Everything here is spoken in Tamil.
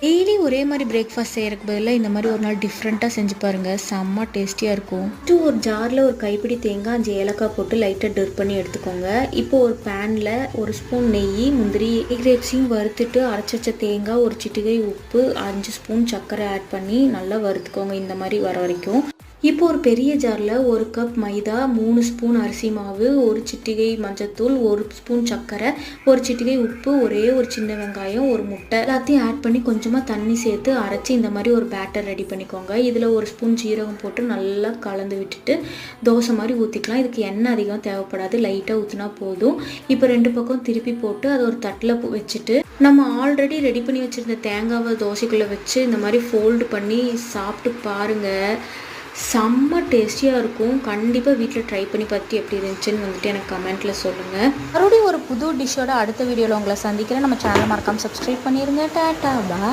டெய்லி ஒரே மாதிரி பிரேக்ஃபாஸ்ட் செய்கிறதுக்கு பதிலாக இந்த மாதிரி ஒரு நாள் டிஃப்ரெண்ட்டாக செஞ்சு பாருங்கள், செம்ம டேஸ்டியாக இருக்கும். ஒரு ஜாரில் ஒரு கைப்பிடி தேங்காய் 5 ஏலக்காய் போட்டு லைட்டாக டிப் பண்ணி எடுத்துக்கோங்க. இப்போ ஒரு பேனில் ஒரு ஸ்பூன் நெய், முந்திரி, கிரேப்ஸையும் வறுத்துட்டு அரைச்சி வச்ச தேங்காய், ஒரு சிட்டிகை உப்பு, 5 ஸ்பூன் சர்க்கரை ஆட் பண்ணி நல்லா வறுத்துக்கோங்க இந்த மாதிரி வர வரைக்கும். இப்போ ஒரு பெரிய ஜாரில் 1 கப் மைதா, 3 ஸ்பூன் அரிசி மாவு, 1 சிட்டிகை மஞ்சத்தூள், 1 ஸ்பூன் சர்க்கரை, 1 சிட்டிகை உப்பு, ஒரே ஒரு சின்ன வெங்காயம், ஒரு முட்டை எல்லாத்தையும் ஆட் பண்ணி கொஞ்சமாக தண்ணி சேர்த்து அரைச்சி இந்த மாதிரி ஒரு பேட்டர் ரெடி பண்ணிக்கோங்க. இதில் 1 ஸ்பூன் ஜீரகம் போட்டு நல்லா கலந்து விட்டுட்டு தோசை மாதிரி ஊற்றிக்கலாம். இதுக்கு எண்ணெய் அதிகம் தேவைப்படாது, லைட்டாக ஊற்றினா போதும். இப்போ 2 பக்கம் திருப்பி போட்டு அதை ஒரு தட்டில் வச்சுட்டு நம்ம ஆல்ரெடி ரெடி பண்ணி வச்சுருந்த தேங்காவை தோசைக்குள்ளே வச்சு இந்த மாதிரி ஃபோல்டு பண்ணி சாப்பிட்டு பாருங்கள், செம்ம டேஸ்டியாக இருக்கும். கண்டிப்பாக வீட்டில் ட்ரை பண்ணி பார்த்து எப்படி இருந்துச்சுன்னு எனக்கு கமெண்ட்டில் சொல்லுங்கள். மறுபடியும் ஒரு புது டிஷ்ஷோட அடுத்த வீடியோவில் உங்களை சந்திக்கிறேன். நம்ம சேனலை மறக்காமல் சப்ஸ்கிரைப் பண்ணிடுங்க. டாட்டா, பாய்.